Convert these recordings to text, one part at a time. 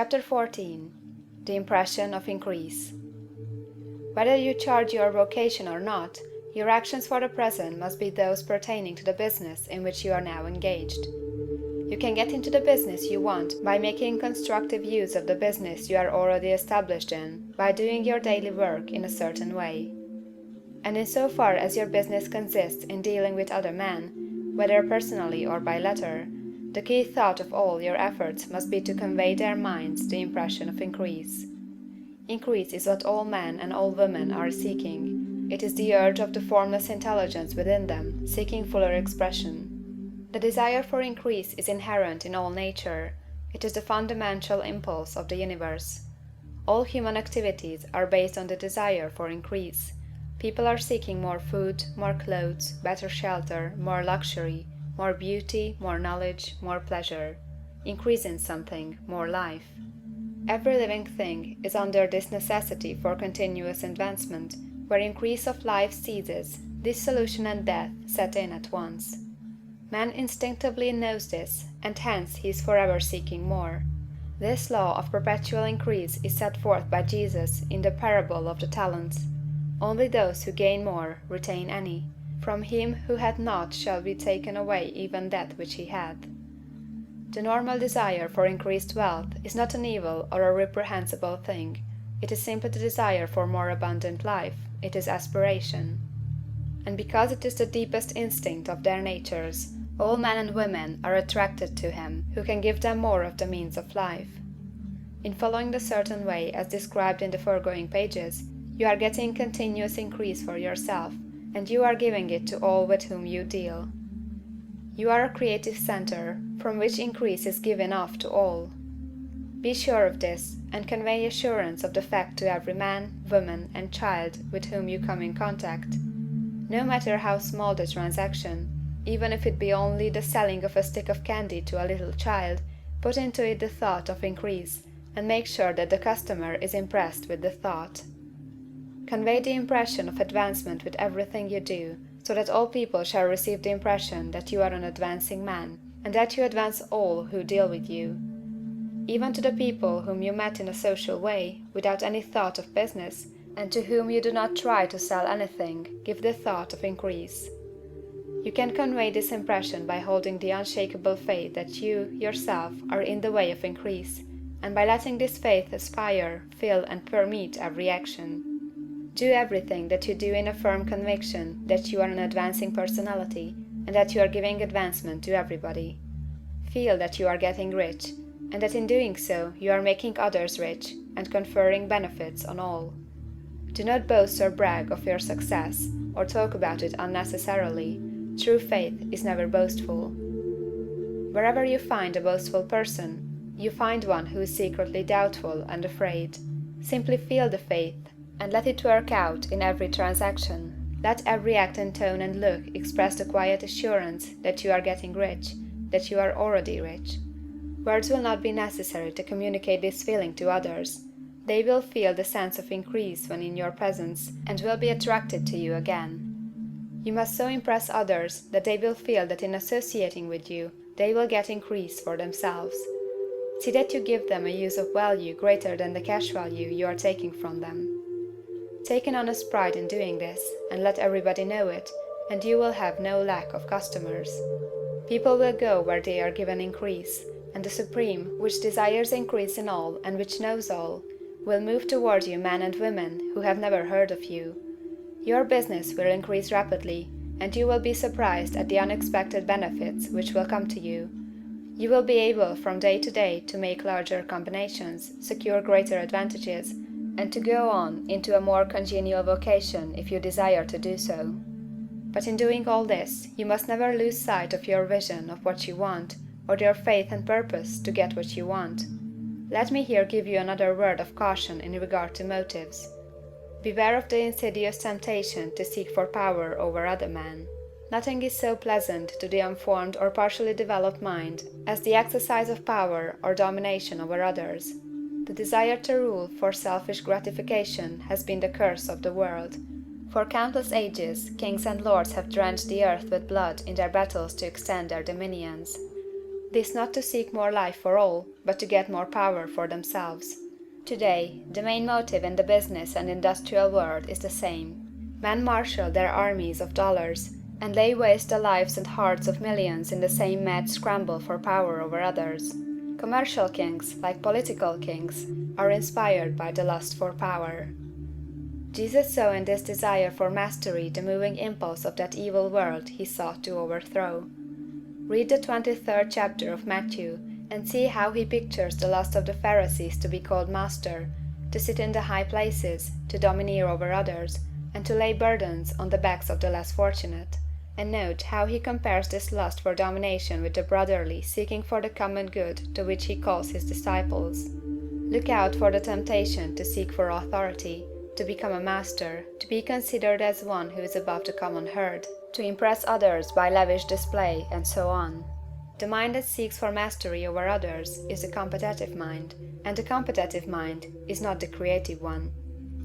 Chapter 14. The Impression of Increase. Whether you charge your vocation or not, your actions for the present must be those pertaining to the business in which you are now engaged. You can get into the business you want by making constructive use of the business you are already established in, by doing your daily work in a certain way. And in so far as your business consists in dealing with other men, whether personally or by letter, the key thought of all your efforts must be to convey their minds the impression of increase. Increase is what all men and all women are seeking. It is the urge of the formless intelligence within them, seeking fuller expression. The desire for increase is inherent in all nature. It is the fundamental impulse of the universe. All human activities are based on the desire for increase. People are seeking more food, more clothes, better shelter, more luxury, more beauty, more knowledge, more pleasure. Increase in something, more life. Every living thing is under this necessity for continuous advancement. Where increase of life ceases, dissolution and death set in at once. Man instinctively knows this, and hence he is forever seeking more. This law of perpetual increase is set forth by Jesus in the parable of the talents. Only those who gain more retain any. From him who had not shall be taken away even that which he had. The normal desire for increased wealth is not an evil or a reprehensible thing. It is simply the desire for more abundant life. It is aspiration. And because it is the deepest instinct of their natures, all men and women are attracted to him who can give them more of the means of life. In following the certain way as described in the foregoing pages, you are getting continuous increase for yourself, and you are giving it to all with whom you deal. You are a creative center, from which increase is given off to all. Be sure of this, and convey assurance of the fact to every man, woman, and child with whom you come in contact. No matter how small the transaction, even if it be only the selling of a stick of candy to a little child, put into it the thought of increase, and make sure that the customer is impressed with the thought. Convey the impression of advancement with everything you do, so that all people shall receive the impression that you are an advancing man, and that you advance all who deal with you. Even to the people whom you met in a social way, without any thought of business, and to whom you do not try to sell anything, give the thought of increase. You can convey this impression by holding the unshakable faith that you, yourself, are in the way of increase, and by letting this faith aspire, fill, and permeate every action. Do everything that you do in a firm conviction that you are an advancing personality, and that you are giving advancement to everybody. Feel that you are getting rich, and that in doing so you are making others rich, and conferring benefits on all. Do not boast or brag of your success, or talk about it unnecessarily. True faith is never boastful. Wherever you find a boastful person, you find one who is secretly doubtful and afraid. Simply feel the faith, and let it work out in every transaction. Let every act and tone and look express the quiet assurance that you are getting rich, that you are already rich. Words will not be necessary to communicate this feeling to others. They will feel the sense of increase when in your presence, and will be attracted to you again. You must so impress others that they will feel that in associating with you, they will get increase for themselves. See that you give them a use of value greater than the cash value you are taking from them. Take an honest pride in doing this, and let everybody know it, and you will have no lack of customers. People will go where they are given increase, and the Supreme, which desires increase in all and which knows all, will move toward you men and women who have never heard of you. Your business will increase rapidly, and you will be surprised at the unexpected benefits which will come to you. You will be able from day to day to make larger combinations, secure greater advantages, and to go on into a more congenial vocation if you desire to do so. But in doing all this, you must never lose sight of your vision of what you want, or your faith and purpose to get what you want. Let me here give you another word of caution in regard to motives. Beware of the insidious temptation to seek for power over other men. Nothing is so pleasant to the unformed or partially developed mind as the exercise of power or domination over others. The desire to rule for selfish gratification has been the curse of the world. For countless ages, kings and lords have drenched the earth with blood in their battles to extend their dominions. This not to seek more life for all, but to get more power for themselves. Today, the main motive in the business and industrial world is the same. Men marshal their armies of dollars, and lay waste the lives and hearts of millions in the same mad scramble for power over others. Commercial kings, like political kings, are inspired by the lust for power. Jesus saw in this desire for mastery the moving impulse of that evil world he sought to overthrow. Read the 23rd chapter of Matthew, and see how he pictures the lust of the Pharisees to be called master, to sit in the high places, to domineer over others, and to lay burdens on the backs of the less fortunate. And note how he compares this lust for domination with the brotherly seeking for the common good to which he calls his disciples. Look out for the temptation to seek for authority, to become a master, to be considered as one who is above the common herd, to impress others by lavish display, and so on. The mind that seeks for mastery over others is the competitive mind, and the competitive mind is not the creative one.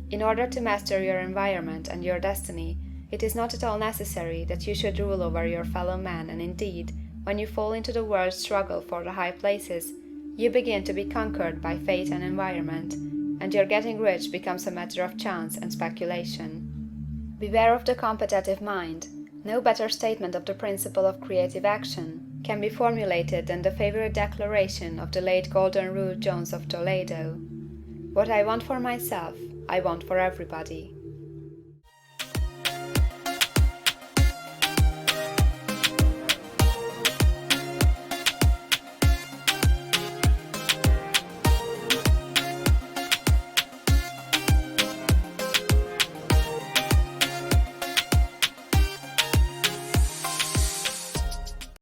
In order to master your environment and your destiny, it is not at all necessary that you should rule over your fellow men, and indeed, when you fall into the world's struggle for the high places, you begin to be conquered by fate and environment, and your getting rich becomes a matter of chance and speculation. Beware of the competitive mind. No better statement of the principle of creative action can be formulated than the favorite declaration of the late Golden Rule Jones of Toledo: "What I want for myself, I want for everybody."